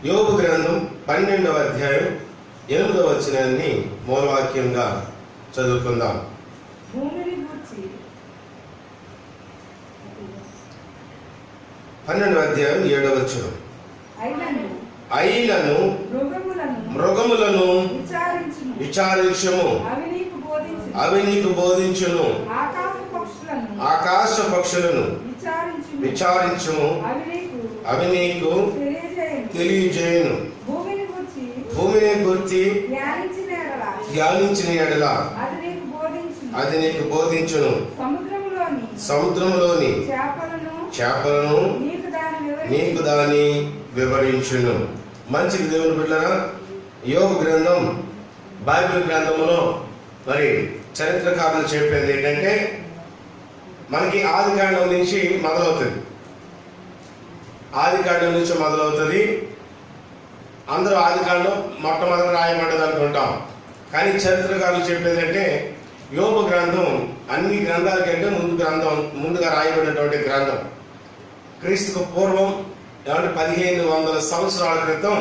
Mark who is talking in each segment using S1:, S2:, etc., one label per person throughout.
S1: యోబు గ్రంథం 12వ అధ్యాయం 8వ వచనాన్ని మూలవాక్యంగా చదువుకుందాం. 12వ అధ్యాయం 7వ వచనం. ఐలను మృగములను విచారించుము, అవి నీకు బోధించును. ఆకాశ పక్షులను విచారించుము, అవి నీకు తెలియజేయును. భూమిని గురించి ధ్యానించిన ఎడల అది నీకు బోధించును. సముద్రములోని చేపలను నీకు దాని వివరించును. మంచిది దేవుని బిడ్డలారా, యోబు గ్రంథం బైబిల్ గ్రంథంలో మరి చరిత్రకారులు చెప్పేది ఏంటంటే, మనకి ఆదికాండం నుంచి మొదలవుతుంది. ఆదికాండం నుంచి మొదలవుతుంది. అందరూ ఆదికాండం మొట్టమొదటి రాయబడ్డది అనుకుంటాం. కానీ చరిత్రకారులు చెప్పేది అంటే, యోబు గ్రంథం అన్ని గ్రంథాల కంటే ముందుగా రాయబడినటువంటి గ్రంథం. క్రీస్తుకు పూర్వం 1500 సంవత్సరాల క్రితం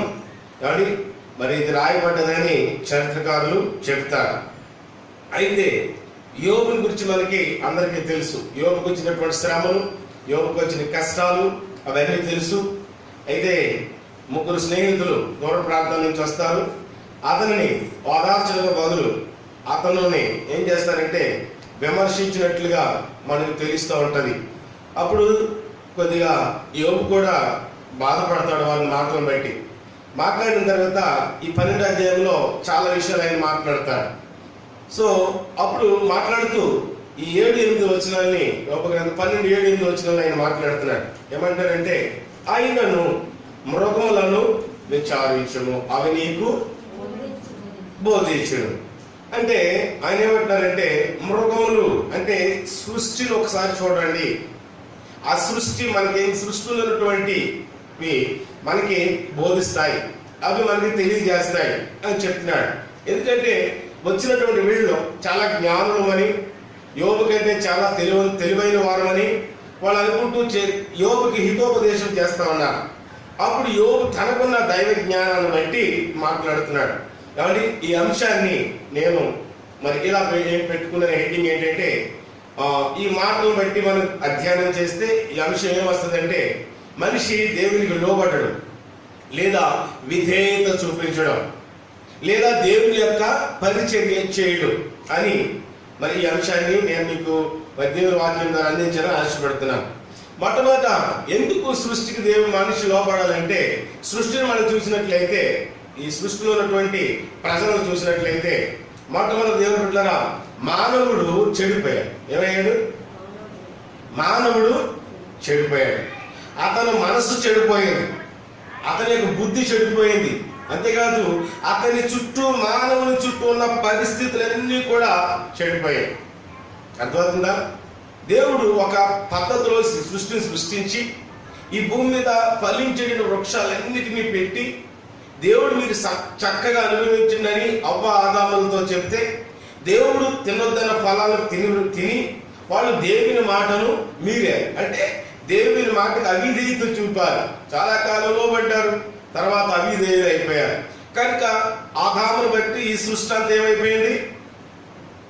S1: మరి ఇది రాయబడ్డదని చరిత్రకారులు చెప్తారు. అయితే యోబుని గురించి మనకి అందరికీ తెలుసు. యోబుకు వచ్చినటువంటి శ్రమలు, యోబుకు వచ్చిన కష్టాలు అవన్నీ తెలుసు. అయితే 3 స్నేహితులు దూర ప్రాంతం నుంచి వస్తారు. అతనిని ఓదార్చడానికి బదులు అతనుని ఏం చేస్తారంటే విమర్శించినట్లుగా మనకు తెలుస్తూ ఉంటుంది. అప్పుడు కొద్దిగా యోబు కూడా బాధపడతాడు వారి మాటలను బట్టి. మాట్లాడిన తర్వాత ఈ 12వ అధ్యాయంలో చాలా విషయాలు ఆయన మాట్లాడతాడు. సో అప్పుడు మాట్లాడుతూ ఈ 7-8 వచనాల్ని యోబు గ్రంథం 12:7-8 వచనాలు ఆయన మాట్లాడుతున్నాడు. ఏమంటారంటే, ఆయనను మృగములను విచారించుము, అవి నీకు బోధించును. అంటే ఆయన ఏమంటున్నారంటే, మృగములు అంటే సృష్టిని ఒకసారి చూడండి. ఆ సృష్టి సృష్టిలో ఉన్నటువంటి మనకి బోధిస్తాయి, అవి మనకి తెలియజేస్తాయి అని చెప్తున్నాడు. ఎందుకంటే వచ్చినటువంటి వీళ్ళు చాలా జ్ఞానులమని, యోబు కంటే చాలా తెలివైన వారమని వాళ్ళు అనుకుంటూ యోబుకి హితోపదేశం చేస్తా ఉన్నారు. అప్పుడు యోబు తనకున్న దైవ జ్ఞానాన్ని బట్టి మాట్లాడుతున్నాడు. కాబట్టి ఈ అంశాన్ని నేను మరి ఇలా పెట్టుకున్న హెడ్డింగ్ ఏంటంటే, ఈ మాటలను బట్టి మనం అధ్యయనం చేస్తే ఈ అంశం ఏమొస్తుందంటే, మనిషి దేవునికి లోబడడం, లేదా విధేయత చూపించడం, లేదా దేవుని యొక్క పరిచర్య చేయడం అని మరి ఈ అంశాన్ని నేను మీకు దేవుని వాక్యం ద్వారా అందించాలని ఆశపడుతున్నాను. మొట్టమొదట ఎందుకు సృష్టికి మనిషి లోబడాలంటే, సృష్టిని మనం చూసినట్లయితే, ఈ సృష్టిలో ఉన్నటువంటి ప్రజలను చూసినట్లయితే, మొట్టమొదటి దేవుని బిడ్డలారా, మానవుడు చెడిపోయాడు. ఏమయ్యాడు? మానవుడు చెడిపోయాడు. అతని మనస్సు చెడిపోయింది, అతని యొక్క బుద్ధి చెడిపోయింది. అంతేకాదు అతని చుట్టూ, మానవుని చుట్టూ ఉన్న పరిస్థితులన్నీ కూడా చెడిపోయాయి. అర్థమవుతుందా? దేవుడు ఒక పద్ధతిలో సృష్టిని సృష్టించి ఈ భూమి మీద ఫలించిన వృక్షాలన్నిటినీ పెట్టి, దేవుడు మీరు చక్కగా అనుభవించిందని అవ్వ ఆదాములతో చెప్తే, దేవుడు తినొద్దన్న ఫలాలను తిని వాళ్ళు దేవుని మాటను మీరే, అంటే దేవుని మాటకు అవిధేయత చూపారు. చాలా కాలంలో పడ్డారు, తర్వాత అవిధేయులు అయిపోయారు. కనుక ఆదామును బట్టి ఈ సృష్టి అంతా ఏమైపోయింది?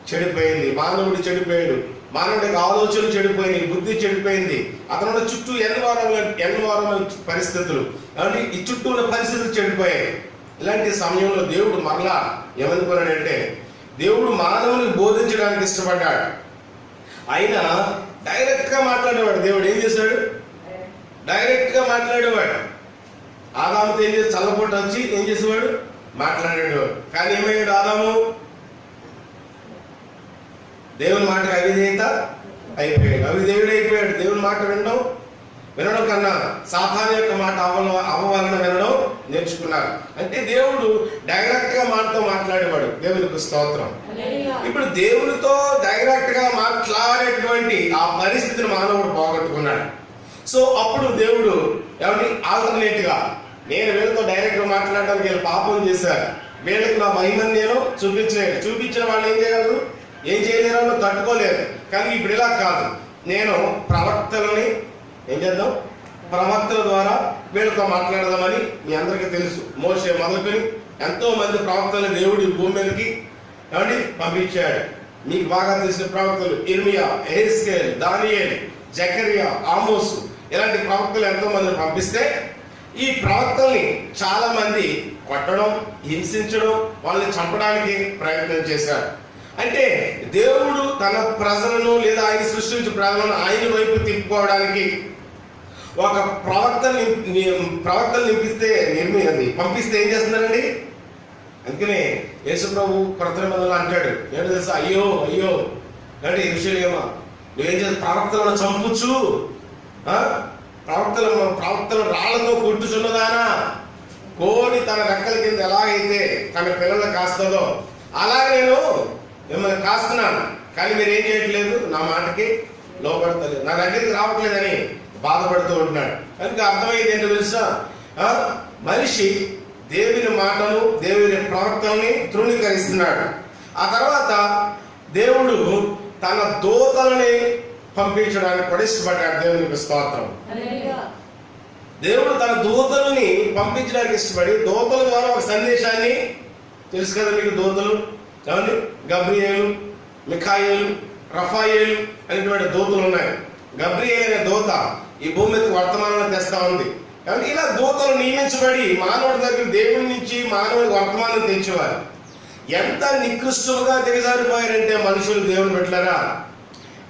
S1: చెడిపోయింది. మానవుడు చెడిపోయాడు, మానవుడి ఆలోచన చెడిపోయింది, బుద్ధి చెడిపోయింది. అతను చుట్టూ ఎన్వైరన్మెంట్ పరిస్థితులు, అంటే ఈ చుట్టూ ఉన్న పరిస్థితులు చెడిపోయాయి. ఇలాంటి సమయంలో దేవుడు మరలా ఏమనుకున్నాడంటే, దేవుడు మానవుని బోధించడానికి ఇష్టపడ్డాడు. ఆయన డైరెక్ట్ గా మాట్లాడేవాడు. దేవుడు ఏం చేశాడు? డైరెక్ట్ గా మాట్లాడేవాడు. ఆదాముతో ఏం చేసి చల్లపూట వచ్చి ఏం చేసేవాడు? మాట్లాడాడు. కానీ ఏమయ్యాడు ఆదాము? దేవుని మాటకు అవిధేయత అయిపోయాడు, అవిధేయుడు అయిపోయాడు. దేవుని మాట వినడం కన్నా సాతాను యొక్క మాట అవ్వాలన వినడం నేర్చుకున్నారు. అంటే దేవుడు డైరెక్ట్ గా మాటతో మాట్లాడేవాడు. దేవునికి స్తోత్రం. ఇప్పుడు దేవునితో డైరెక్ట్ గా మాట్లాడేటువంటి ఆ పరిస్థితిని మానవుడు పోగొట్టుకున్నాడు. సో అప్పుడు దేవుడు ఆల్టర్నేట్ గా, నేను వీళ్ళతో డైరెక్ట్ గా మాట్లాడడానికి వీళ్ళు పాపం చేశారు, వీళ్ళకి నా మహిమని నేను చూపించిన వాళ్ళు ఏం చేయలేరు, తట్టుకోలేరు. కానీ ఇప్పుడు ఇలా కాదు, నేను ప్రవక్తలని ఏం చేద్దాం? ప్రవక్తల ద్వారా వీళ్ళతో మాట్లాడదామని మీ అందరికీ తెలుసు. మోషే మొదలుకొని ఎంతో మంది ప్రవక్తలు దేవుడి భూమి మీదకి పంపించాడు. మీకు బాగా తెలిసిన ప్రవక్తలు ఇర్మియా, ఎహెజ్కేల్, దానియేలు, జకరియా, ఆమోసు ఇలాంటి ప్రవక్తలు ఎంతో మందిని పంపిస్తే ఈ ప్రవక్తల్ని చాలా మంది కొట్టడం, హింసించడం, వాళ్ళని చంపడానికి ప్రయత్నం చేశారు. అంటే దేవుడు తన ప్రజలను లేదా ఆయన సృష్టించిన ప్రజలను ఆయన వైపు తిప్పుకోవడానికి ఒక ప్రవక్తలు పంపిస్తే ఏం చేస్తున్నారండి? అందుకనే యేసుప్రభు కొత్త నిబంధనలో అంటాడు, ఏంటో తెలుసా, అయ్యో అయ్యో అంటే యెరూషలేమా నువ్వేం చేస్తా, ప్రవక్తలను చంపుచ్చు, ప్రవక్తలు రాళ్లతో కొట్టుచున్నదానా, కోడి తన రెక్కల కింద ఎలాగైతే తన పిల్లలు కాస్తుందో అలాగే నేను మిమ్మల్ని కాస్తున్నాను, కానీ మీరు ఏం చేయట్లేదు, నా మాటకి లోపడతలేదు, నా దగ్గరికి రావట్లేదని బాధపడుతూ ఉంటున్నాడు. కనుక అర్థమైంది ఏంటో తెలుసా, మనిషి దేవుని మాటను, దేవుని ప్రవక్తల్ని తృణీకరిస్తున్నాడు. ఆ తర్వాత దేవుడు తన దూతలని పంపించడానికి కూడా ఇష్టపడ్డాడు. దేవునికి స్తోత్రం. దేవుడు తన దూతలని పంపించడానికి ఇష్టపడి దూతల ద్వారా ఒక సందేశాన్ని, తెలుసు కదా మీకు దూతలు ఏమండి, గబ్రియేలు, మిఖాయేలు, రఫాయేలు అనేటువంటి దూతలు ఉన్నాయి. గబ్రియేలు అనే దూత ఈ భూమి మీదకి వర్తమానాన్ని తెస్తా ఉంది. కాబట్టి ఇలా దూతలు నియమించబడి మానవుడి దగ్గర దేవుడి నుంచి మానవుడికి వర్తమానం తెచ్చేవారు. ఎంత నికృష్టంగా దిగజారిపోయారంటే మనుషులు దేవుని పెట్టారా.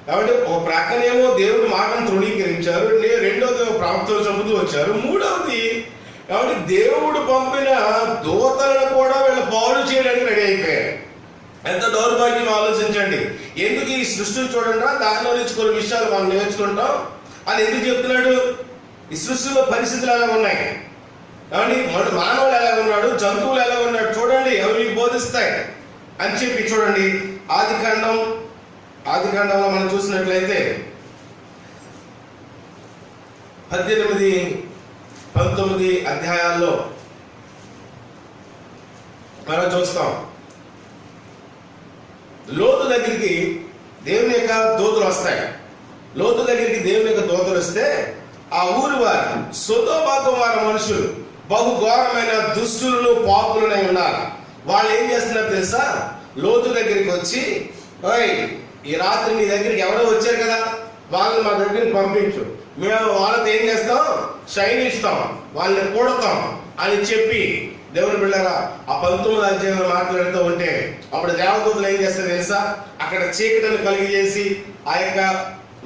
S1: కాబట్టి ఒక ప్రక్కనేమో దేవుడి మాటను తృణీకరించారు, రెండోది ప్రవక్తలు చంపుతూ వచ్చారు, మూడవది కాబట్టి దేవుడు పంపిన దూతలను కూడా వీళ్ళు పాడు చేయడానికి రెడీ అయిపోయారు. ఎంత దౌర్భాగ్యం ఆలోచించండి. ఎందుకు ఈ సృష్టిని చూడండి, దానిలో నుంచి కొన్ని విషయాలు మనం నేర్చుకుంటాం అని ఎందుకు చెప్తున్నాడు? ఈ సృష్టిలో పరిస్థితులు ఎలా ఉన్నాయి, కాబట్టి మానవులు ఎలా ఉన్నాడు, జంతువులు ఎలా ఉన్నాడు చూడండి, అవి మీకు బోధిస్తాయి అని చెప్పి చూడండి. ఆదికాండంలో మనం చూసినట్లయితే 18, 19 అధ్యాయాల్లో మనం చూస్తాం. లోతు దగ్గరికి దేవుని యొక్క దూతలు వస్తాయి. లోతు దగ్గరికి దేవుని యొక్క దూతలు వస్తే ఆ ఊరి వారు సొదొమ గొమొర్రా మనుషులు బహు ఘోరమైన దుష్టులను, పాపులనై ఉన్నారు. వాళ్ళు ఏం చేస్తున్నారు తెలుసా? లోతు దగ్గరికి వచ్చి, ఓయ్ ఈ రాత్రి నీ దగ్గరికి ఎవరో వచ్చారు కదా, వాళ్ళని మా దగ్గరికి పంపించు, మేము వాళ్ళతో ఏం చేస్తాం, శయనిస్తాం, వాళ్ళని కూడతాం అని చెప్పి దేవుని బిడ్డలారా ఆ 19వ అధ్యాయంలో మాట్లాడుతూ ఉంటే అప్పుడు దేవదూతలు ఏం చేస్తారు తెలుసా? అక్కడ చీకటిని కలిగజేసి ఆ యొక్క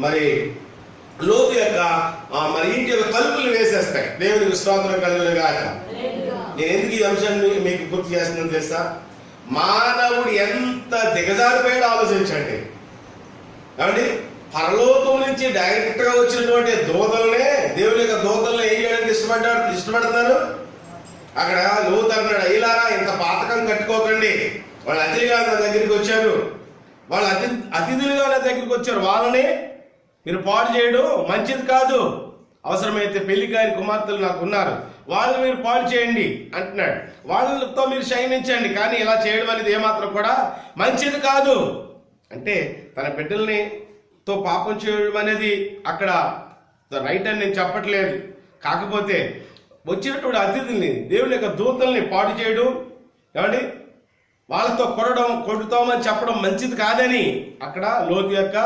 S1: మరి లోతు యొక్క మరి ఇంటి యొక్క తలుపులు వేసేస్తాయి. దేవునికి స్తోత్రం కలుగునుగాక. నేను ఎందుకు ఈ అంశాన్ని మీకు గుర్తు చేస్తున్నాను తెలుసా? మానవుడు ఎంత దిగజారిపోయాడో ఆలోచించండి. కాబట్టి పరలోకం నుంచి డైరెక్ట్ గా వచ్చినటువంటి దూతలనే, దేవుని యొక్క దూతలను ఏం చేయడానికి ఇష్టపడుతున్నారు? అక్కడ లోతు అన్నాడు, అయ్యలారా ఇంత పాతకం కట్టుకోకండి, వాళ్ళు అతిథిగా నా దగ్గరికి వచ్చారు, వాళ్ళు అతిథులుగా నా దగ్గరికి వచ్చారు, వాళ్ళని మీరు పాడు చేయడం మంచిది కాదు, అవసరమైతే పెళ్లి కాని కుమార్తెలు నాకు ఉన్నారు, వాళ్ళని మీరు పాడు చేయండి అంటున్నాడు. వాళ్ళతో మీరు శయనించండి, కానీ ఇలా చేయడం అనేది ఏమాత్రం కూడా మంచిది కాదు. అంటే తన బిడ్డల్ని తో పాపం చేయడం అనేది అక్కడ రైట్ అని నేను చెప్పట్లేదు. కాకపోతే వచ్చినటువంటి అతిథుల్ని, దేవుని యొక్క దూతల్ని పాడు చేయడం, ఏమండి వాళ్ళతో కొడుతామని చెప్పడం మంచిది కాదని అక్కడ లోతు యొక్క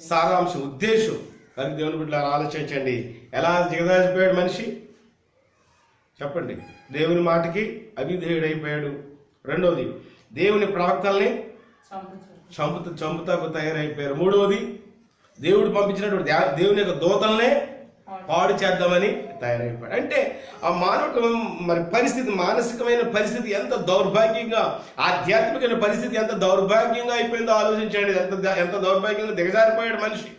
S1: సారాంశం, ఉద్దేశం. కానీ దేవుని బిడ్డలారా ఆలోచించండి, ఎలా దిగజారిపోయాడు మనిషి చెప్పండి. దేవుని మాటకి అవిధేయుడైపోయాడు. రెండవది దేవుని ప్రవక్తల్ని చంపుతాకు తయారైపోయారు. మూడవది దేవుడు పంపించినటువంటి దేవుని యొక్క దూతల్నే పాడు చేద్దామని తయారైపోయాడు. అంటే ఆ మానవుడు మరి పరిస్థితి, మానసికమైన పరిస్థితి ఎంత దౌర్భాగ్యంగా, ఆధ్యాత్మికమైన పరిస్థితి ఎంత దౌర్భాగ్యంగా అయిపోయిందో ఆలోచించండి. ఎంత దౌర్భాగ్యంగా దిగజారిపోయాడు మనిషి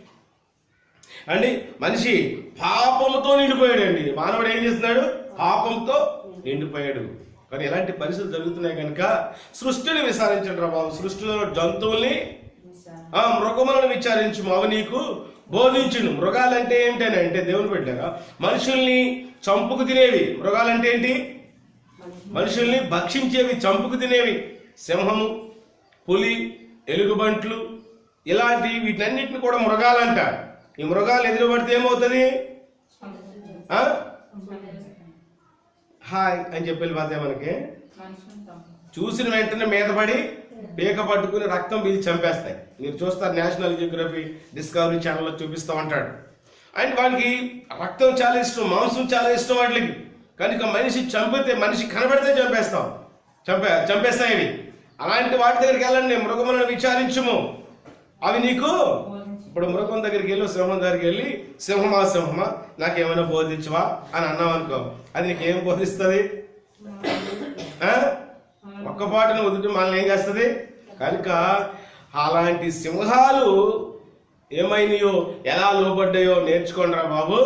S1: అండి. మనిషి పాపంతో నిండిపోయాడు అండి. మానవుడు ఏం చేస్తున్నాడు? పాపంతో నిండిపోయాడు. కానీ ఎలాంటి పరిస్థితులు జరుగుతున్నాయి కనుక సృష్టిని విచారించండి రా బాబు. సృష్టిలో జంతువుల్ని, మృగములను విచారించు, అవి నీకు బోధించును. మృగాలంటే ఏమిటని అంటే దేవుని బిడ్డగా మనుషుల్ని చంపుకు తినేవి. మృగాలంటే ఏంటి? మనుషుల్ని భక్షించేవి, చంపుకు తినేవి. సింహము, పులి, ఎలుగుబంట్లు ఇలాంటి వీటన్నిటిని కూడా మృగాలంటారు. ఈ మృగాలు ఎదురుపడితే ఏమవుతుంది? హాయ్ అని చెప్పి వెళ్ళిపోతే మనకి చూసిన వెంటనే మీద పడి పీక పట్టుకుని రక్తం పీల్చి చంపేస్తాయి. మీరు చూస్తారు, నేషనల్ జియోగ్రఫీ డిస్కవరీ ఛానల్లో చూపిస్తూ ఉంటాడు. అండ్ వాడికి రక్తం చాలా ఇష్టం, మాంసం చాలా ఇష్టం వాటికి. కనుక మనిషి చంపితే, మనిషి కనబడితే చంపేస్తాయి అవి. అలాంటి వాటి దగ్గరికి వెళ్ళండి, మృగములను విచారించుము, అవి నీకు. ఇప్పుడు మృగం దగ్గరికి వెళ్ళి, సింహం దగ్గరికి వెళ్ళి, సింహమా నాకేమైనా బోధించవా అని అన్నావు అనుకో, అది నీకేం బోధిస్తుంది? ఒక్క పాటను వదిలి మనల్ని ఏం చేస్తుంది? కనుక అలాంటి సింహాలు ఏమైనాయో, ఎలా లోబడ్డాయో నేర్చుకోండి రా బాబు.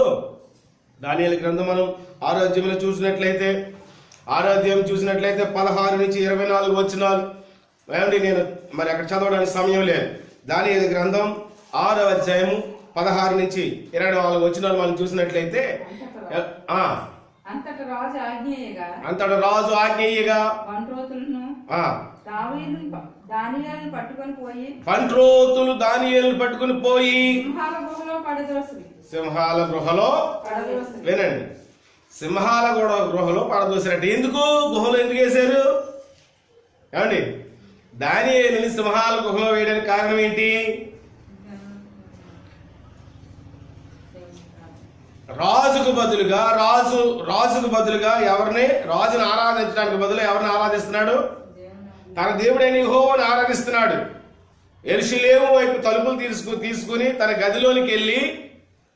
S1: దానియేలు గ్రంథం మనం 6వ అధ్యాయంలో చూసినట్లయితే 16 నుంచి 24 వచనాలు ఏమండి, నేను మరి అక్కడ చదవడానికి సమయం లేదు. దానియేలు గ్రంథం 6వ అధ్యాయము 16 నుంచి 24 వచనాలు మనం చూసినట్లయితే,
S2: అంతట రాజు ఆజ్ఞేయగా
S1: పంట్రోతులు దానియేలును పట్టుకొని పోయి సింహాల గృహలో వినండి, సింహాల గృహలో పడదోసారట. ఎందుకు గుహలో ఎందుకు వేశారు ఏమండి? దానియేలుని సింహాల గుహలో వేయడానికి కారణం ఏంటి? రాజుకు బదులుగా ఎవరిని, రాజును ఆరాధించడానికి బదులు ఎవరిని ఆరాధిస్తున్నాడు? తన దేవుడైన యెహోవాను ఆరాధిస్తున్నాడు. యెరూషలేము వైపు తలుపులు తీసుకుని తన గదిలోనికి వెళ్ళి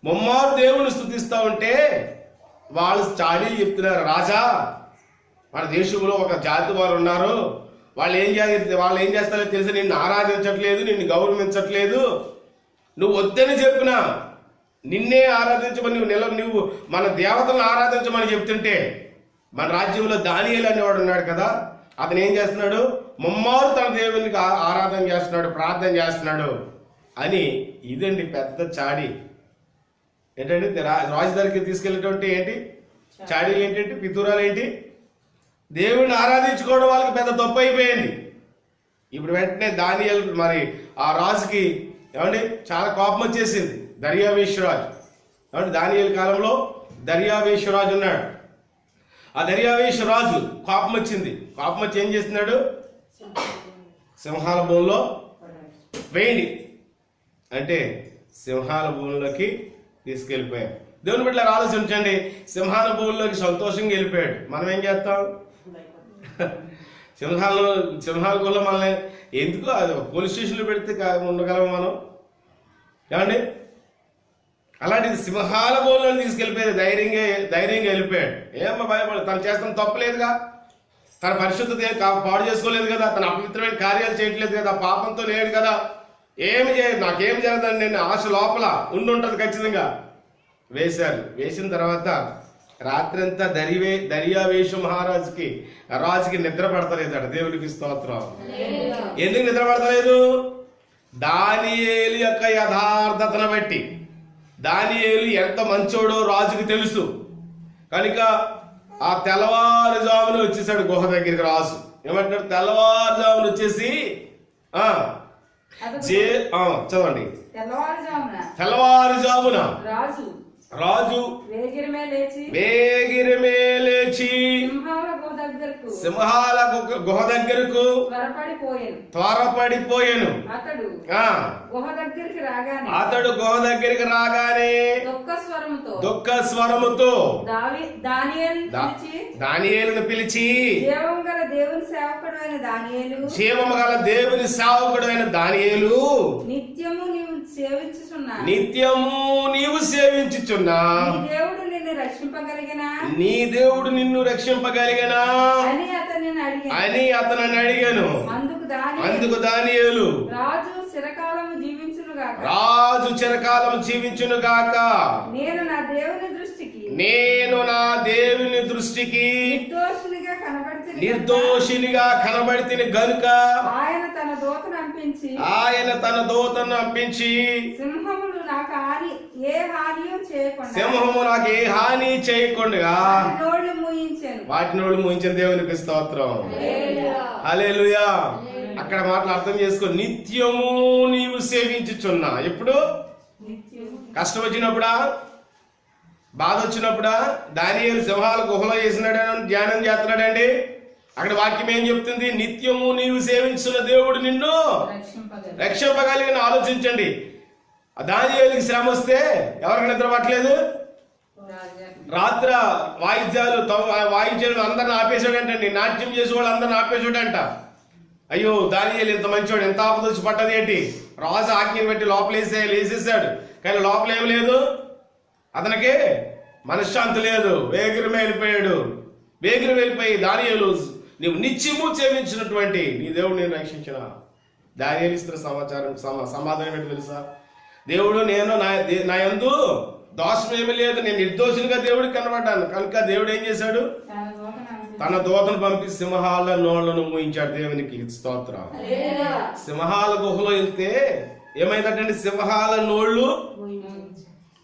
S1: ముమ్మారు దేవుని స్తుతిస్తూ ఉంటే వాళ్ళు చాడీలు చెప్తున్నారు. రాజా, మన దేశంలో ఒక జాతి వారు ఉన్నారు, వాళ్ళు ఏం చేస్తారో తెలిసి నిన్ను ఆరాధించట్లేదు, నిన్ను గౌరవించట్లేదు. నువ్వు వద్దని చెప్పినా నిన్నే ఆరాధించమని నువ్వు మన దేవతలను ఆరాధించమని చెప్తుంటే, మన రాజ్యంలో దానియేలు అనేవాడు ఉన్నాడు కదా, అతను ఏం చేస్తున్నాడు? ముమ్మారు తన దేవునికి ఆరాధన చేస్తున్నాడు, ప్రార్థన చేస్తున్నాడు అని. ఇదండి పెద్ద చాడీ. ఏంటంటే రాజు దగ్గరికి తీసుకెళ్ళేటువంటి ఏంటి చాడీలు, ఏంటంటే పితూరాలు ఏంటి? దేవుడిని ఆరాధించుకోవడం వాళ్ళకి పెద్ద తప్పు అయిపోయింది. ఇప్పుడు వెంటనే దానియేలు మరి ఆ రాజుకి ఏమండి చాలా కోపం వచ్చేసింది. దర్యావేషరాజు ఏమంటే దానియేలు కాలంలో దర్యావేషరాజు ఉన్నాడు. ఆ దర్యావేషరాజు కోపం వచ్చింది. కోపం వచ్చి ఏం చేస్తున్నాడు? సింహాల భూమిలో వేయండి అంటే సింహాల భూమిలోకి తీసుకెళ్ళిపోయాడు. దేవుని బిడ్డలారా ఆలోచించండి, సింహాల భూమిలోకి సంతోషంగా వెళ్ళిపోయాడు. మనం ఏం చేస్తాం? సింహాల భూమిలో మనల్ని ఎందుకు అది పోలీస్ స్టేషన్లో పెడితే ఉండగలము మనం ఏమండి? అలాంటిది సింహాల భూమిలో తీసుకెళ్ళిపోయేది ధైర్యంగా వెళ్ళిపోయాడు. ఏమో భయపడ, తను చేస్తున్న తప్పలేదుగా, తన పరిశుద్ధత పాడు చేసుకోలేదు కదా, తన అపవిత్రమైన కార్యాలు చేయట్లేదు కదా, పాపంతో లేడు కదా, ఏమి చేయదు, నాకేం జరగదని నేను ఆశ లోపల ఉండుంటది ఖచ్చితంగా. వేసిన తర్వాత రాత్రంతా దర్యావేషు రాజుకి నిద్ర పడతలేదట. దేవుడికి స్తోత్రం. ఎందుకు నిద్ర పడతలేదు? దానియేలు యొక్క యథార్థతను బట్టి. దానియేలు ఎంత మంచోడో రాజుకి తెలుసు కనుక ఆ తెల్లవారుజామున వచ్చేసాడు గుహ దగ్గరికి. రాజు ఏమంటాడు? తెల్లవారుజామున వచ్చేసి చదవండి. తెల్లవారుజామున రాజు వేగిరమే లేచి సింహాల గుహ దగ్గరకు త్వరపడిపోయాను. అతడు గుహ దగ్గరికి రాగానే దుఃఖ స్వరముతో దానియేలును పిలిచి, జీవము గల దేవుని సేవకుడు అయిన దానియేలు, నిత్యము నీవు సేవించుచున్నా నీ దేవుడు నిన్ను రక్షింపగలిగినా అని అతనిని అడిగాను. అందుకు దానియేలు, రాజు చిరకాలము జీవించును గాక, నేను నా దేవుని దృష్టికి నిర్దోషినిగా కనబడితిని గనుక ఆయన తన దూతను పంపించి సింహము నాకు ఏ హాని చేయకుండా వాటి నోళ్ళు మూయించను. దేవునికి స్తోత్రం. హల్లెలూయా. అక్కడ మాటలు అర్థం చేసుకో. నిత్యము నీవు సేవించుచున్నా. ఎప్పుడు? కష్టం వచ్చినప్పుడా? బాధ వచ్చినప్పుడా దానియేలు సింహాల గుహలో వేసినాడని ధ్యానం చేస్తున్నాడండి. అక్కడ వాక్యం ఏం చెప్తుంది? నిత్యము నీవు సేవించిన దేవుడు నిన్ను రక్షింపగలిగిన. ఆలోచించండి, దానియేలుకి శ్రమ వస్తే ఎవరికి నిద్ర పట్టలేదు? రాత్ర వాయిద్యాలు అందరిని ఆపేశాడంటండి. నాట్యం చేసేవాళ్ళు అందరిని ఆపేశాడంట. అయ్యో దానియేలు ఇంత మంచివాడు, ఎంత ఆపద వచ్చి పట్టది ఏంటి? రాజు ఆజ్ఞని పెట్టి లోపల వేసేసాడు. కానీ లోపల ఏం లేదు, అతనికి మనశ్శాంతి లేదు. వేగిరి వెళ్ళిపోయి దానియేలు నీవు నిత్యము సేవించినటువంటి నీ దేవుడు నేను రక్షించిన. దానియేలు ఇస్తున్న సమాధానం ఏంటి తెలుసా? దేవుడు నేను నా యందు దోషం ఏమీ లేదు, నేను నిర్దోషులుగా దేవుడికి కనబడ్డాను. కనుక దేవుడు ఏం చేశాడు? తన దూతను పంపి సింహాల నోళ్లను మూయించాడు. దేవునికి స్తోత్రం. సింహాల గుహలో వెళ్తే ఏమైందంటే సింహాల నోళ్లు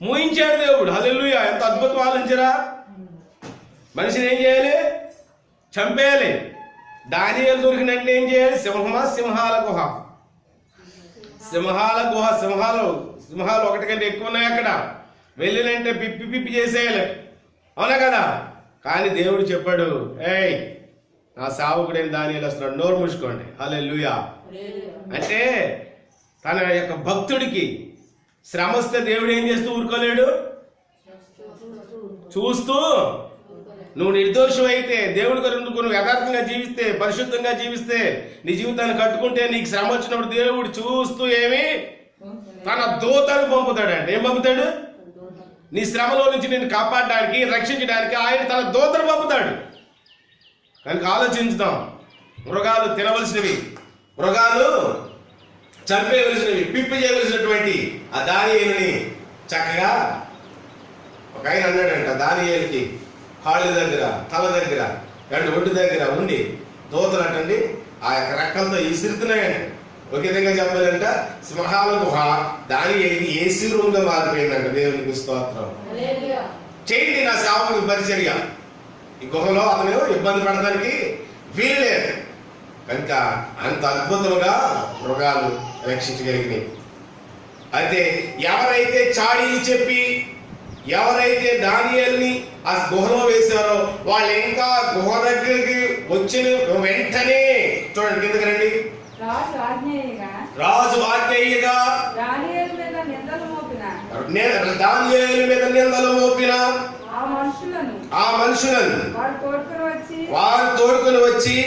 S1: మూయించాడు దేవుడు. హల్లెలూయా! ఎంత అద్భుతం ఆలోచించరా? మనిషిని ఏం చేయాలి? చంపేయాలి. దానియేలు దొరికినట్టు ఏం చేయాలి? సింహాల గుహ. సింహాలు ఒకటి కంటే ఎక్కువ ఉన్నాయి అక్కడ. వెళ్ళినంటే పిప్పి చేసేయాలి, అవునా కదా? కానీ దేవుడు చెప్పాడు, ఏయ్ నా సేవకుడైన దానియేలు వస్తున్నాడు, నోరు మూసుకోండి. హల్లెలూయా! అంటే తన యొక్క భక్తుడికి శ్రమ వస్తే దేవుడు ఏం చేస్తూ ఊరుకోలేడు, చూస్తూ. నువ్వు నిర్దోషం అయితే, దేవుడి కొరకు నువ్వు యథార్థంగా జీవిస్తే, పరిశుద్ధంగా జీవిస్తే, నీ జీవితాన్ని కట్టుకుంటే, నీకు శ్రమ వచ్చినప్పుడు దేవుడు చూస్తూ ఏమి తన దూతను పంపుతాడంటే. ఏం పంపుతాడు? నీ శ్రమలో నుంచి నేను కాపాడడానికి, రక్షించడానికి ఆయన తన దూతను పంపుతాడు. కనుక ఆలోచించుదాం. మృగాలు తినవలసినవి, మృగాలు చంపేయవలసినవి, పిప్పి చేయవలసినటువంటి ఆ దానియేలుని చక్కగా ఒక ఆయన అన్నాడంట. దానియేలుకి కాళ్ళ దగ్గర, తల దగ్గర, ఒడ్డు దగ్గర ఉండి దూతలు అంటండి ఆ యొక్క రెక్కలతో ఇసురుతున్నాయండి. ఒక విధంగా చెప్పాలంట, సింహాల గుహ దానియేలుకి ఏసీ రూమ్ గా మారిపోయిందంట. దేవునికి స్తోత్రం. చేయండి నా సేవకుడికి పరిచర్య. ఈ గుహలో అతను ఇబ్బంది పడడానికి వీలు లేదు. కనుక అంత అద్భుతంగా మృగాలు రక్షించగలిగినాయి. అయితే ఎవరైతే చాడీలు చెప్పి ఎవరైతే దానియేలుని ఆ గుహలో వేశారో వాళ్ళు ఇంకా గుహ దగ్గరికి వచ్చిన వెంటనే చూడండి, కిందకి రండి. రాజు ఆజ్ఞేయగా దానియేలు మీద నిందలు మోపిన ఆ మనుషులను వారు తోడుకొని వచ్చి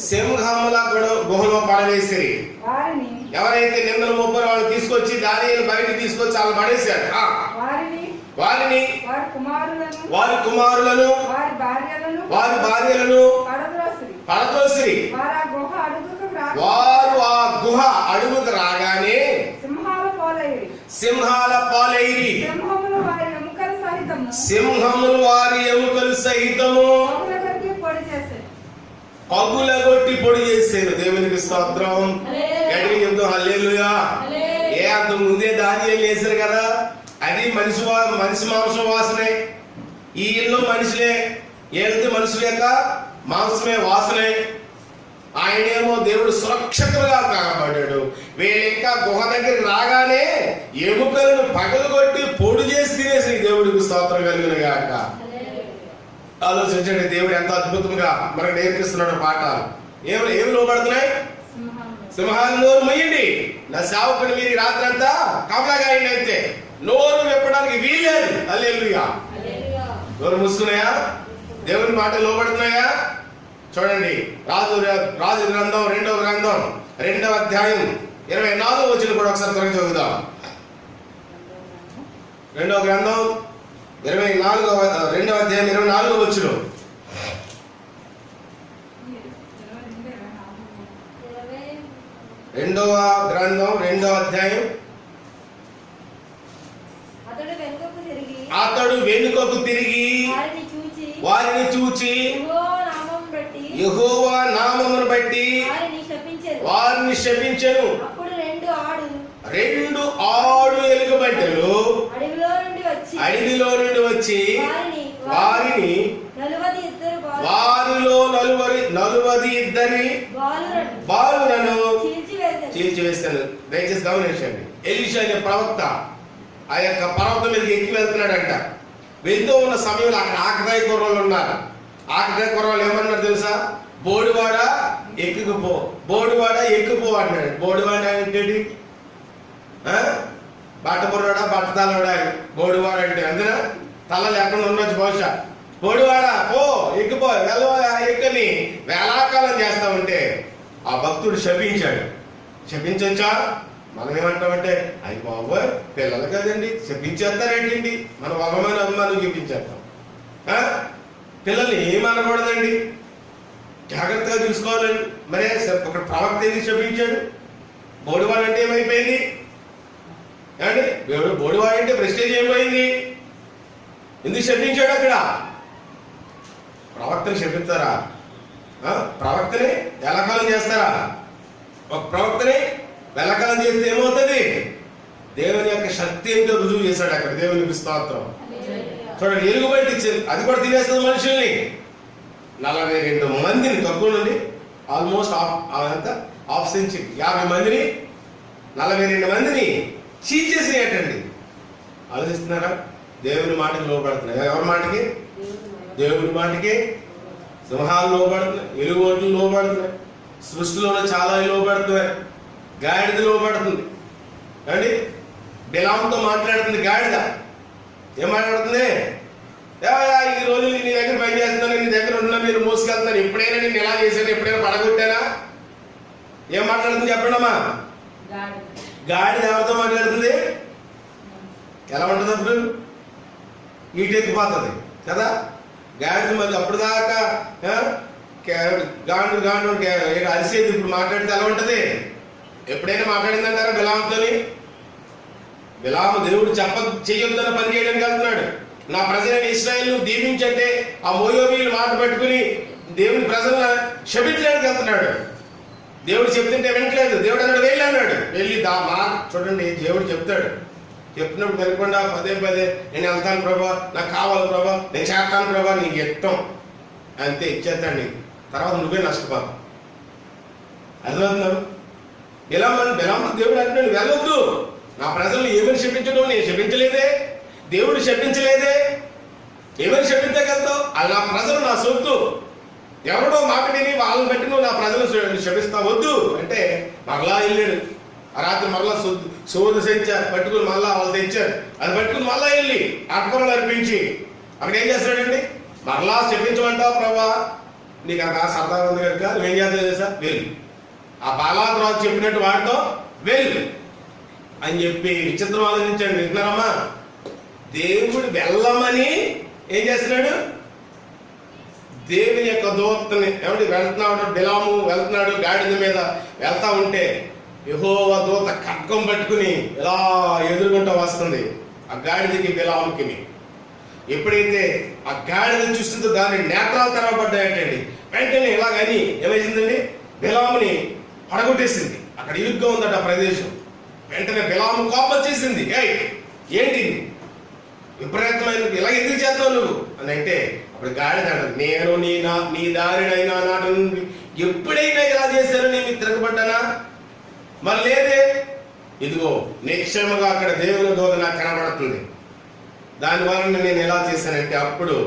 S1: సింహముల గుహలో పడవేసిరి. ఎవరైతే నిందలు మోపారో వాళ్ళు తీసుకొచ్చి దానియేలు బయటికి తీసుకొచ్చి వాళ్ళు పడేశారు. వారి కుమారులను వారి భార్యలను పడద్రోసిరి. వారు ఆ గుహ అడుగుకు రాగానే సింహాల పాలైరి. సింహములు వారి ఎముకలు సహితము పగులగొట్టి పొడి చేశారు. దేవునికి స్తోత్రం. గట్టిగా చెప్తాం హల్లెలూయా. అంత ముందే దానియేలు వేశారు కదా, అది మనిషి మాంసం వాసనే. ఈ ఇల్లు మనుషులే, ఏదైతే మనుషుల యొక్క మాంసమే వాసనే. ఆయనేమో దేవుడు సురక్షితంగా కాపాడాడు. వీళ్ళు ఇంకా గుహ దగ్గరికి రాగానే ఎముకలను పగలగొట్టి పొడి చేసి తినేసి దేవుడికి స్తోత్రం కలిగిన గాక. ఆలోచించండి, దేవుడు ఎంత అద్భుతంగా మనకు నేర్పిస్తున్నాడు పాఠాలు. ఏమి లోపడుతున్నాయి? సింహాలు నోరు మొయ్యండి. నా సేవకుని మీరు రాత్రి అంతా కమలాగా అయితే నోరు విప్పడానికి వీల్లేదు. హల్లెలూయా. నోరు మూసుకున్నాయా? దేవుని మాట లోపడుతున్నాయా? చూడండి, రాజు గ్రంథం 2వ గ్రంథం 2వ అధ్యాయం 24వ వచనం కూడా ఒకసారి త్వరగా చదువుదాం. 2వ గ్రంథం 2వ అధ్యాయం 24వ వచనం. రెండవ గ్రంథం 2వ అధ్యాయం. అతడు వెనుకకు తిరిగి వారిని చూచి యెహోవా నామమును బట్టి వారిని శపించెను. రెండు ఆడు ఎలుగుబంటిలు అడవిలో నుండి వచ్చి వారిలో 42 బాలులను చీల్చివేశాను. దయచేసి గమనించండి. ఎలీషా అనే ప్రవక్త ఆ యొక్క పర్వతం మీదకి ఎక్కి వెళ్తున్నాడంట. వెళ్తూ ఉన్న సమయంలో అక్కడ ఆకతాయి కుర్రోళ్ళు ఉన్నారు. ఆకతాయి కుర్రోళ్ళు ఏమన్నారు తెలుసా? బోడివాడ ఎక్కుకుపో, బోడివాడ ఎక్కుపో అన్నాడు. బోడివాడ ఏంటి? బట్టపుర్రాడా బట్టతలవాడా? బోడివాడ అంటే అందునా తల లేకుండా ఉండొచ్చు బహుశా. బోడివాడ పో, ఎక్కిపో, ఎక్కని వేలాకాలం చేస్తా ఉంటే ఆ భక్తుడు శపించాడు. శపించొచ్చా? మనం ఏమంటామంటే అయ్యి బాబోయ్ పిల్లలు కదండి శపించేస్తారేంటి, మన వల్లమైన అభిమానం చూపించేస్తాం. పిల్లల్ని ఏమనకూడదండి, జాగ్రత్తగా చూసుకోవాలండి. మరే ఒక ప్రవక్త ఎందుకు శపించాడు? బోడివాడు అంటే ఏమైపోయింది ఏమండి? బోడివాడు అంటే ప్రెస్టేజ్ ఏమైపోయింది? ఎందుకు శపించాడు? అక్కడ ప్రవక్తని శపిస్తారా? ప్రవక్తని వెలకాలం చేస్తారా? ఒక ప్రవక్తని వెలకాలం చేస్తే ఏమవుతుంది? దేవుని యొక్క శక్తి ఏంటో రుజువు చేశాడు అక్కడ. దేవునికి స్తోత్రం. చూడండి, ఎలుగుబట్టి ఇచ్చింది, అది కూడా తినేస్తుంది మనుషుల్ని. 42 మందిని తక్కువ నుండి ఆల్మోస్ట్ హాఫ్ సెంచరీ 50 మందిని 42 మందిని చీల్చేసేయటండి. ఆలోచిస్తున్నారా? దేవుని మాటకి లోపడుతున్నాయి. ఎవరి మాటకి? దేవుని మాటకి. సింహాలు లోపడుతున్నాయి, ఎలుగుబొట్లు లోపడుతున్నాయి, సృష్టిలో చాలా లోపడుతున్నాయి. గాడిద లోపడుతుంది అండి. బిలాముతో మాట్లాడుతుంది గాడిద. ఏం మాట్లాడుతుంది? ఈ రోజు నీ దగ్గర పని చేస్తున్నాను, నీ దగ్గర ఉన్నా మీరు మోసుకెళ్తున్నాను, ఎప్పుడైనా నేను ఎలా చేశాను, ఎప్పుడైనా పడగొట్టానా? ఏం మాట్లాడుతుంది చెప్పండమ్మా? గాడిద ఎవరితో మాట్లాడుతుంది? ఎలా ఉంటుంది అప్పుడు? ఈటెక్కిపోతుంది కదా గాడిద. మరి అప్పుడు దాకా గాండు గాండు అరిసేది, ఇప్పుడు మాట్లాడితే ఎలా ఉంటుంది? ఎప్పుడైనా మాట్లాడిందంటారా బిలాముతోని? బిలాము దేవుడు చెయ్యొద్దన్న పని చేయడానికి వెళ్తున్నాడు. నా ప్రజలైన ఇశ్రాయేలును దీవించంటే ఆ మోయాబీయులు మాట పెట్టుకుని దేవుని ప్రజలను శపించడానికి వెళ్తున్నాడు. దేవుడు చెప్తుంటే వినట్లేదు. దేవుడు అన్నాడు వెళ్ళి అన్నాడు. వెళ్ళి చూడండి, దేవుడు చెప్తాడు, చెప్పినప్పుడు కనుకుండా పదే పదే నేను వెళ్తాను ప్రభా, నాకు కావాలి ప్రభా, నేను చేస్తాను ప్రభా, నీకు ఇష్టం అంతే ఇచ్చేస్తాను నీకు, తర్వాత నువ్వే నష్టపోతావు. అర్థమవుతున్నావు? బిలాము దేవుడు అంటున్నాడు వెళ్ళొద్దు, నా ప్రజల్ని ఏమని శపించడం? నేను శపించలేదే, దేవుడు శపించలేదే, ఏమని శపించగలుగుతావు? అలా నా ప్రజలు నా సొత్తు, ఎవడో మాట విని వాళ్ళని బట్టి నువ్వు నా ప్రజలను శపిస్తావు, వద్దు అంటే మరలా వెళ్ళాడు. ఆ రాత్రి మరలా సోదు తెచ్చారు, పట్టుకుని మళ్ళా వాళ్ళు తెచ్చారు. అది పట్టుకుని మళ్ళా వెళ్ళి అర్పణలు అర్పించి అక్కడ ఏం చేస్తాడండి? మరలా చెప్పించమంటావు ప్రభా, నీకు అక్కడ సరదాగా ఉంది కనుక నువ్వేం చేస్తావు తెలుసా? వెళ్ళు, ఆ బాలాద్రాజు చెప్పినట్టు వాడితో వెళ్ళు అని చెప్పి విచిత్రం ఆలోచించండి. వింటున్నారమ్మా? దేవుడు వెళ్ళమని ఏం చేస్తున్నాడు? దేవుని యొక్క దూతని ఏమంటే వెళ్తున్నాడు, బిలాము వెళ్తున్నాడు, గాడిద మీద వెళ్తా ఉంటే యెహోవా దూత ఖడ్గం పట్టుకుని ఇలా ఎదుర్కొంటూ వస్తుంది ఆ గాడిదకి బిలాముకి. ఎప్పుడైతే ఆ గాడిద చూస్తుందో దాని నేత్రాలు తెరవబడ్డాయంటండి. వెంటనే ఇలాగని ఏమైందండి? బిలాముని పడగొట్టేసింది. అక్కడ ఇరుగ్గా ఉందట ఆ ప్రదేశం. వెంటనే బిలాము కోపం వచ్చేసింది. ఏంటి విపరీతమైన ఇలా ఎందుకు చేస్తావు నువ్వు అని అంటే అప్పుడు గాడిద అంటది, నేను నీ దారినైనా నాటి నుండి ఎప్పుడైనా ఇలా చేశాను, నేను తిరగబడ్డానా? మరి లేదే, ఇదిగో నిశ్చయముగా అక్కడ దేవుని దూత నాకు కనబడుతుంది, దానివల్ల నేను ఎలా చేశానంటే అప్పుడు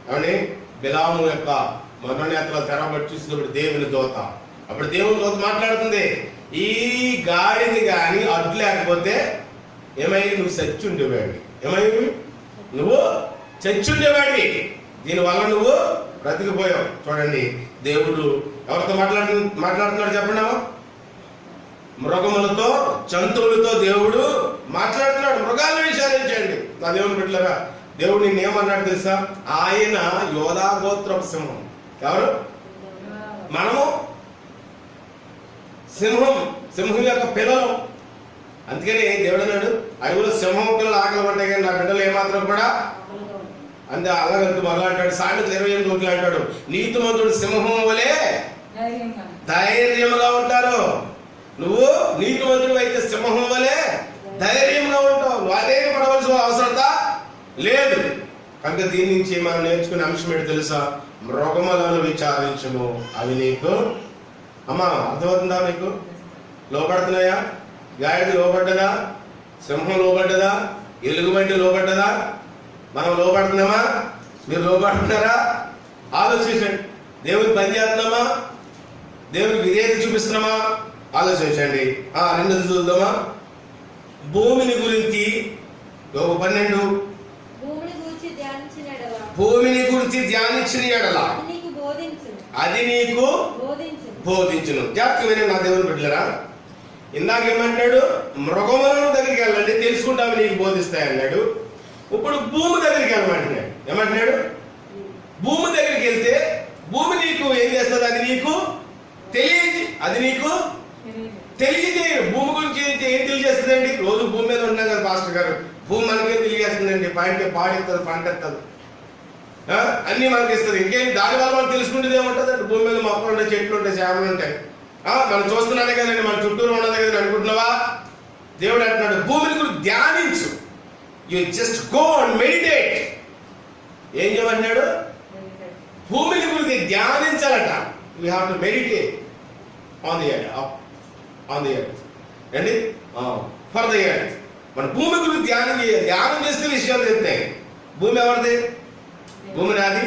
S1: ఏమని బిలాము యొక్క మనోనేత్రాలు తెరబడి చూసినప్పుడు దేవుని దూత, అప్పుడు దేవుని దూత మాట్లాడుతుంది, ఈ గాడిని కానీ అడ్డు లేకపోతే ఏమైంది? నువ్వు చచ్చుండేవాడివి. ఏమైంది? నువ్వు చచ్చుండేవాడివి, దీనివల్ల నువ్వు బ్రతికిపోయావు. చూడండి, దేవుడు ఎవరితో మాట్లాడుతున్నాడు చెప్పండి? మృగములతో, జంతువులతో దేవుడు మాట్లాడుతున్నాడు. మృగాలను విచారించండి నా దేవుని బిడ్డలారా. దేవుడు నిన్నేమన్నాడు తెలుసా? ఆయన యోధా గోత్రపు సింహం. ఎవరు? మనము సింహం యొక్క పిల్లలు. అందుకని దేవుడు అన్నాడు, అడవులు సింహం పిల్లలు ఆకలి పడ్డాయి కానీ నా బిడ్డలు ఏమాత్రం కూడా అంతే అలాగంటూ మొదలంటాడు. సామెతలు 28 అంటాడు, నీతిమంతుడు సింహం వలె ధైర్యంగా ఉంటారు. నువ్వు నీతిమంతుడు అయితే సింహం వలె ధైర్యంగా ఉంటావు, నువ్వు అదేమి పడవలసిన అవసరత లేదు. కనుక దీని నుంచి మనం నేర్చుకునే అంశం ఏంటి తెలుసా? మృగములను విచారించము, అవి నీకు అమ్మా అర్థమవుతుందా? నీకు లోపడుతున్నాయా? గాడిద లోపడ్డదా? సింహం లోపడ్డదా? ఎలుగుబంటి లోపడ్డదా? మనం లోపడుతున్నామా? మీరు లోపడుతున్నారా? ఆలోచించండి. దేవుని పని చేస్తున్నామా? దేవునికి విధేయత చూపిస్తున్నామా? ఆలోచించండి. రెండోది చూద్దామా? భూమిని గురించి యోబు 12,
S3: భూమిని గురించి ధ్యానించిన ఎడల
S1: భూమిని గురించి ధ్యానించిన ఎడల అది నీకు బోధించును. జాగ్రత్త వినండి నా దేవుని బిడ్డలారా. ఇందాకేమంటాడు? మృగములను దగ్గరికి వెళ్ళండి, తెలుసుకుంటాము నీకు బోధిస్తాయి అన్నాడు. ఇప్పుడు భూమి దగ్గరికి వెళ్ళమంటున్నాడు. ఏమంటున్నాడు? భూమి దగ్గరికి వెళ్తే భూమి నీకు ఏం చేస్తుంది? అది నీకు తెలియజేయదు. భూమి గురించి ఏం తెలియజేస్తుందండి? రోజు భూమి మీద ఉన్నాం కదా పాస్టర్ గారు, భూమి మనకేం తెలియజేస్తుందండి? పాడెత్తదు, పంట ఎత్తదు, అన్ని మనకి ఇస్తుంది. ఇంకేం దాని వల్ల మనం తెలుసుకుంటుంది ఏముంటుంది? భూమి మీద మొక్కలు ఉంటాయి, చెట్లు ఉంటాయి, చేపలు ఉంటాయి. మనం చూస్తున్నానే కదండి, మన చుట్టూరు ఉన్నది కదండి అనుకుంటున్నావా? దేవుడు అంటున్నాడు భూమిని గురించి ధ్యానించు. You just go and meditate. ఏం చేయమన్నాడు? భూమిని గురించి ధ్యానించాలట. You have to meditate on the earth, on the earth అండి, ఫర్ ది ఎర్త్. మన భూమి గురించి ధ్యానం చేస్తే విషయాలు చెప్తాయి. భూమి ఎవరిది? భూమి నాది,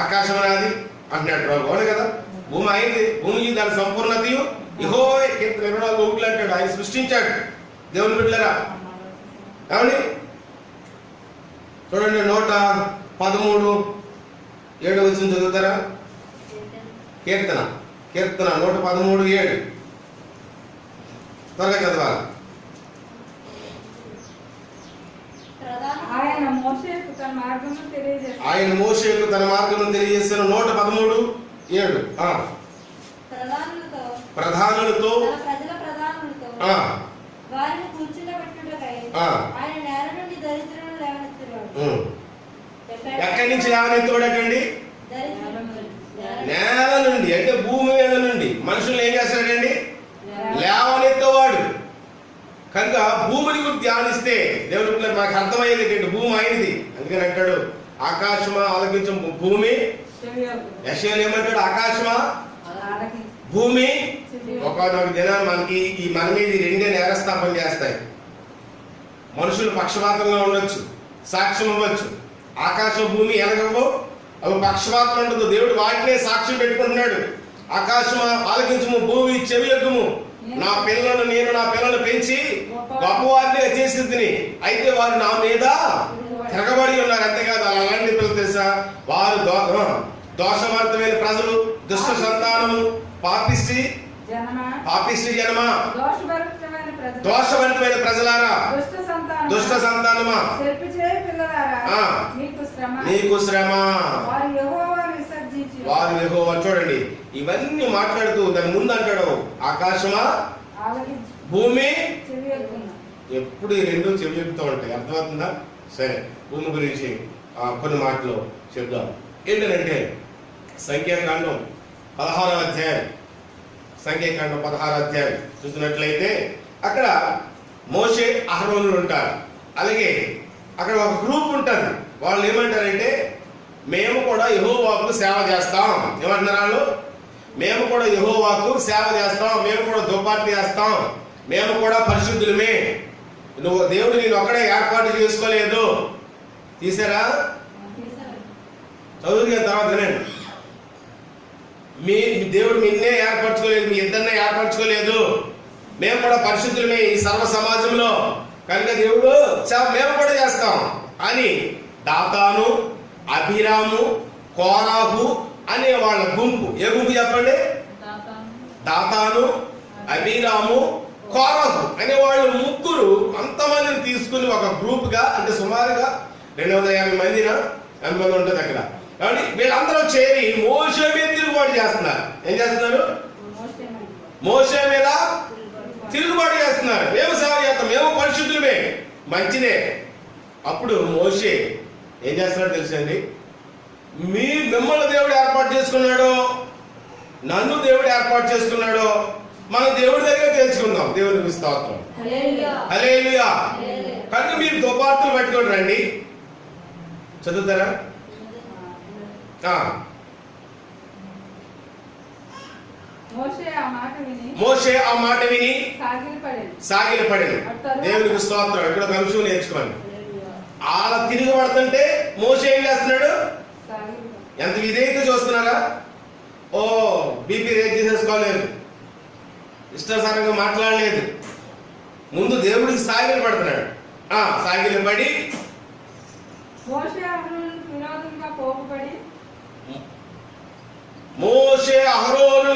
S1: ఆకాశం నాది అంటున్నాడు ప్రభు. అవును కదా? భూమి అయింది, భూమి దాని సంపూర్ణతయు యెహోవా. కీర్తన 24:1 అంటాడు, ఆయన సృష్టించాడు. దేవుని బిడ్డలారా ఏమండి? చూడండి 113:7 చదువుతారా? కీర్తన 113:7 త్వరగా చదవాలి.
S4: ఆయన మోషేకు తన మార్గమును
S1: తెలియజేశాను. 113:7 ప్రధానులతో
S3: వారిని కూర్చుండబెట్టుటకై ఆయన నేల నుండి దరిద్రులను లేవనెత్తువాడు.
S1: ఎక్కడి నుంచి లేవనెత్తువాడటండి? నేల నుండి, అంటే భూమి మీద నుండి మనుషులు ఏం చేస్తాడండి? లేవనెత్తవాడు. కనుక భూమిని గురించి ధ్యానిస్తే దేవుడి పిల్లలు మాకు అర్థమయ్యేది ఏంటంటే భూమి అయింది. అందుకని అంటాడు ఆకాశమా ఆలకించం భూమి. యెషయాలు ఏమంటాడు? ఆకాశమా భూమి ఒకనొక దినాన్ని మనకి మన మీద రెండే నేరస్థాపన చేస్తాయి. మనుషులు పక్షపాతంగా ఉండొచ్చు, సాక్ష్యం ఇవ్వచ్చు. ఆకాశం భూమి ఎలాగవో అవి పక్షపాతం ఉండదు. దేవుడు వాటినే సాక్ష్యం పెట్టుకుంటున్నాడు. ఆకాశమా ఆలకించము, భూమి చెవియొగ్గుము. నా పిల్లలను పెంచి గొప్పవారిని చేసింది, అయితే వారు నా మీద తిరగబడి ఉన్నారు. అంతేకాదు అలాంటి పిల్లలు తెలుసా? వారు దోషభరితమైన ప్రజలు, దుష్ట సంతానము, పాపిష్టి జనమా, దోషభరితమైన ప్రజలారా, దుష్ట సంతానమా, నీకు శ్రమ. వారు యెహోవా. చూడండి ఇవన్నీ మాట్లాడుతూ దాని ముందు అంటాడు ఆకాశమా భూమి. ఎప్పుడు ఈ రెండు చెవి చెప్తూ ఉంటాయి. అర్థమవుతుందా? సరే, భూమి గురించి కొన్ని మాటలు చెప్దాం. ఏంటంటే సంఖ్యాకాండం 16వ అధ్యాయం, సంఖ్యాకాండం 16వ అధ్యాయం చూసినట్లయితే అక్కడ మోషే అహరోనులు ఉంటారు. అలాగే అక్కడ ఒక గ్రూప్ ఉంటుంది. వాళ్ళు ఏమంటారంటే మేము కూడా యెహోవాకు సేవ చేస్తాం. ఏమంటున్నారు వాళ్ళు? మేము కూడా యెహోవాకు సేవ చేస్తాం, మేము కూడా దుపార్తి చేస్తాం, మేము కూడా పరిశుద్ధులమే. నువ్వు దేవుడు నేను ఒక్కడే ఏర్పాటు చేసుకోలేదు. తీసారా? చదువుకున్న తర్వాత వినండి. మీ దేవుడు నిన్నే ఏర్పరచుకోలేదు, మీ ఇద్దరినే ఏర్పరచుకోలేదు, మేము కూడా పరిశుద్ధులమే ఈ సర్వ సమాజంలో, కనుక దేవుడు మేము కూడా చేస్తాం అని దాతాను, అభిరాము, కోరాహు అనే వాళ్ళ గుంపు. ఏ గుంపు చెప్పండి? దాతాను, అభిరాము, కోరాహు అనే వాళ్ళు ముగ్గురు అంతమందిని తీసుకుని ఒక గ్రూప్ గా, అంటే సుమారుగా 250 మందిన 80 మంది ఉంటుంది అక్కడ. కాబట్టి వీళ్ళందరూ చేరి మోషే మీద తిరుగుబాటు చేస్తున్నారు. ఏం చేస్తున్నారు? మోషే మీద తిరుగుబాటు చేస్తున్నారు. మేము సేవ చేస్తాం, మేము పరిశుద్ధులమే, మంచిదే. అప్పుడు మోషే ఏం చేస్తున్నాడు తెలుసండి? మిమ్మల్ని దేవుడు ఏర్పాటు చేసుకున్నాడు, నన్ను దేవుడు ఏర్పాటు చేసుకున్నాడు, మన దేవుడి దగ్గర తెలుసుకుందాం. దేవునికి స్తోత్రం, హల్లెలూయా. కనుక మీరు దుపార్తులు పట్టుకొని రండి. చదువుతారా? మోషే ఆ మాట విని సాగిలపడెను. దేవునికి స్తోత్రం. ఇక్కడ ఒక అంశం నేర్చుకోండి. అలా తిరగబడుతుంటే మోషే ఏం చేస్తున్నాడు? ఎంత విధేయత చూస్తున్నారా? ఓ బీపీ రేట్ చేసేసుకోలేదు, ఇష్టాసారంగా మాట్లాడలేదు, ముందు దేవుడికి సాగిలు పడుతున్నాడు. సాగిలు పడి
S4: మోషే అహరోను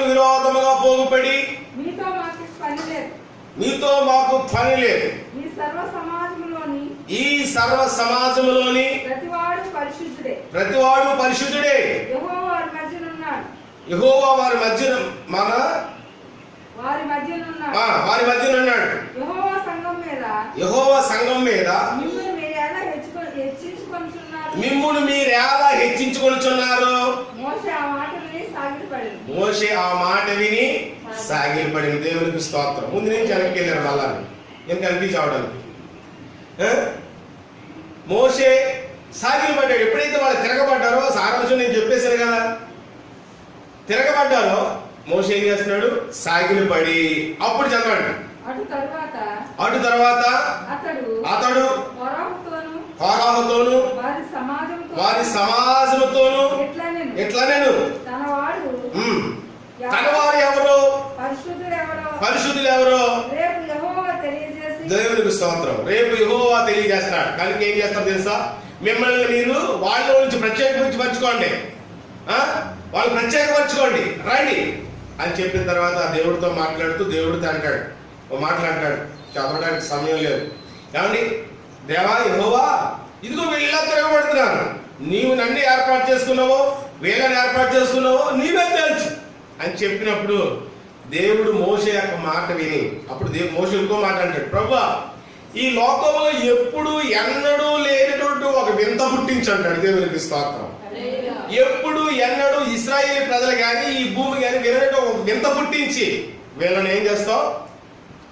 S1: విరోధముగా పోగుపడి మీతో మాకు పని లేదు, ఈ సర్వ సమాజములోని ప్రతివాడు పరిశుద్ధుడే, యెహోవా వారి మధ్యన వారి మధ్యన ఉన్నాడు. యెహోవా సంఘం మీద మిమ్మును మీరు ఎలా హెచ్చించుకొనుచున్నారు? మోషే ఆ మాట విని సాగిలపడిన. దేవునికి స్తోత్రం. ముందు నుంచి వెనక్కి వెళ్ళారు, మళ్ళా నేను కనిపించవడానికి. మోషే సాగిలపడ్డాడు. ఎప్పుడైతే వాళ్ళు తిరగబడ్డారో, సారాంశం నేను చెప్పేశాను కదా, తిరగబడ్డారో మోషే ఏం చేస్తున్నాడు? సాగిలపడి. అప్పుడు చదవండి. అటు తర్వాత అతడు కోరాహుతోను వారి సమాజముతోను ఎట్లా నేను తనవారు ఎవరు? పరిశుద్ధులు ఎవరు? దేవునికి స్తోత్రం. రేపు యెహోవా తెలియజేస్తాడు. కనుక ఏం చేస్తారు తెలుసా? మిమ్మల్ని మీరు వాళ్ళ నుంచి ప్రత్యేకపరచుకోండి, వాళ్ళు ప్రత్యేకపరచుకోండి, రండి అని చెప్పిన తర్వాత దేవుడితో మాట్లాడుతూ దేవుడితో అంటాడు, మాట్లాడతాడు. చదవడానికి సమయం లేదు. ఏమండి, దేవా యెహోవా, ఇదిగో వీళ్ళ తిరగబడుతున్నారు, నీవు నన్ను ఏర్పాటు చేసుకున్నావో వీళ్ళని ఏర్పాటు చేసుకున్నావో నీవే తెలుసు అని చెప్పినప్పుడు దేవుడు మోషే యొక్క మాట విని, అప్పుడు మోషే ఇంకో మాట అంటాడు, ప్రభువా, ఈ లోకంలో ఎప్పుడు ఎన్నడూ లేనటువంటి ఒక వింత పుట్టించంటాడు. దేవునికి స్తోత్రం. ఎప్పుడు ఎన్నడూ ఇశ్రాయేలు ప్రజలు కానీ ఈ భూమి కానీ వినట్టు ఒక వింత పుట్టించి వీళ్ళని ఏం చేస్తావు,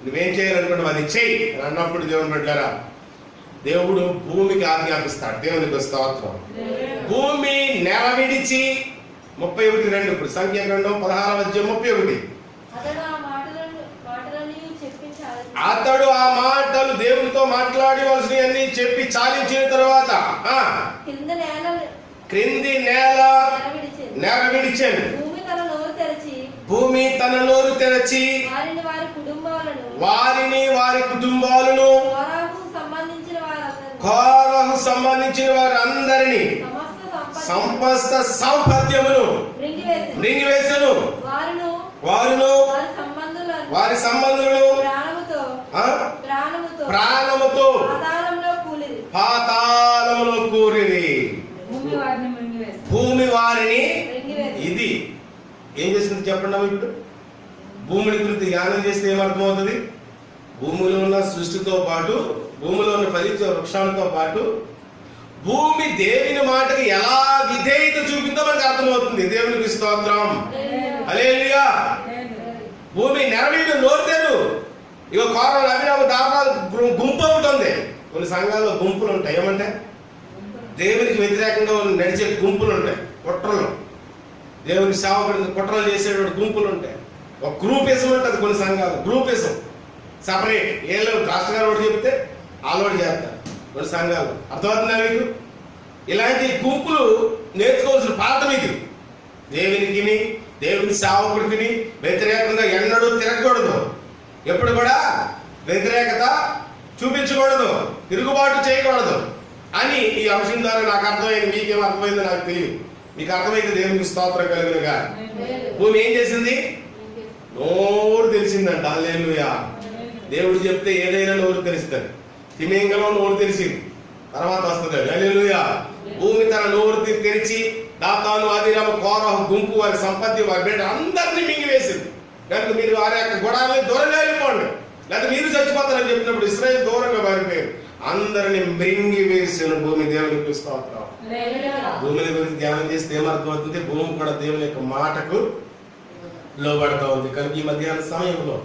S1: నువ్వేం చేయాలనుకుంటావు అది చెయ్యి అన్నప్పుడు దేవుని బిడ్డలారా, దేవుడు భూమికి ఆజ్ఞాపిస్తాడు. దేవునికి స్తోత్రం. భూమి నెల విడిచి 31:2 ఇప్పుడు సంఖ్యాకాండం 16:31. అతడు ఆ మాటలు దేవునితో మాట్లాడవలసినవన్నీ చెప్పి చాలించిన తర్వాత క్రింది నేల విడిచాను. భూమి తన నోరు తెరచి వారిని వారి కుటుంబాలను కోరహు సంబంధించిన వారందరినీ సమస్త సంపత్యమును మృంగివేసెను. వారును వారి సంబంధులను ప్రాణముతో పాతాళములో కూరిరి. భూమి వారిని ఇది ఏం చేసింది చెప్పండి. ఇప్పుడు భూమిని గురించి ధ్యానం చేస్తే ఏమర్థమవుతుంది? భూమిలో ఉన్న సృష్టితో పాటు, భూమిలో ఉన్న ఫలించే వృక్షాలతో పాటు భూమి దేవుని మాటకి ఎలా విధేయత చూపిందో మనకు అర్థమవుతుంది. దేవునికి స్తోత్రం. హల్లెలూయా. భూమి నెరవేరు నోరుతేరు. ఇక కోరలు అభిరామ దాపాలు గుంపు ఉంటుంది. కొన్ని సంఘాల్లో గుంపులు ఉంటాయి. ఏమంటే దేవునికి వ్యతిరేకంగా నడిచే గుంపులు ఉంటాయి, కుట్రలు. దేవునికి సేవకుడిని కుట్రలు చేసేటువంటి గుంపులు ఉంటాయి. ఒక గ్రూపిజం ఉంటుంది కొన్ని సంఘాలు. Groupism separate. ఏళ్ళు రాష్ట్ర గారు ఒకటి చెప్తే ఆలోడి చేస్తారు కొన్ని సంఘాలు. అర్థమవుతుందా మీకు? ఇలాంటి గుంపులు నేర్చుకోవాల్సిన పాఠం ఇది. దేవుని సేవకుడికి వ్యతిరేకంగా ఎన్నడూ తిరగకూడదు. ఎప్పుడు కూడా వ్యతిరేకత చూపించకూడదు, తిరుగుబాటు చేయకూడదు అని ఈ అంశం ద్వారా నాకు అర్థమైంది. మీకేం అర్థమైందో నాకు తెలియదు. మీకు అర్థమైంది. దేవునికి స్తోత్రం కలుగునుగా. భూమి ఏం చేసింది? నోరు తెలిసిందంట. హల్లెలూయా. దేవుడు చెప్తే ఏదైనా నోరు తెలుస్తుంది. తిమింగలం నోరు తెలిసింది, తర్వాత వస్తుంది. హల్లెలూయా. భూమి తన నోరు తెరిచి దాతాను అభిరామ కోరహు గుంపు వారి సంపత్తి వారి బిడ్డ అందరినీ మింగివేసింది. కనుక మీరు వారి యొక్క గుడాలని దూరంగా వెళ్ళిపోండి, లేదా మీరు చచ్చిపోతారని చెప్పినప్పుడు ఇశ్రాయేలు దూరంగా పారిపోయారు. అందరిని మింగివేసిన భూమి. దేవునికి స్తోత్రం. భూమిని గురించి ధ్యానం చేస్తే ఏమర్థమవుతుంది? భూమి కూడా దేవుని యొక్క మాటకు లోబడతా ఉంది. కనుక ఈ మధ్యాహ్న సమయంలో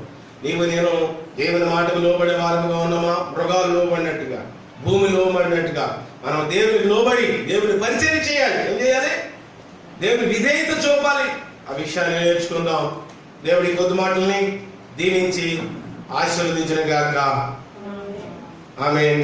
S1: నేను దేవుని మాటకు లోబడే వారముగా ఉన్నామా? మృగాలు లోబడినట్టుగా, భూమి లోబడినట్టుగా మనం దేవునికి లోబడి దేవుని పరిచయం చేయాలి. ఏం చేయాలి? దేవుని విధేయత చూపాలి. ఆ విషయాన్ని నేర్చుకుందాం. దేవుడి కొద్ది మాటల్ని దీవించి ఆశీర్వదించిన గాక. ఆమేన్.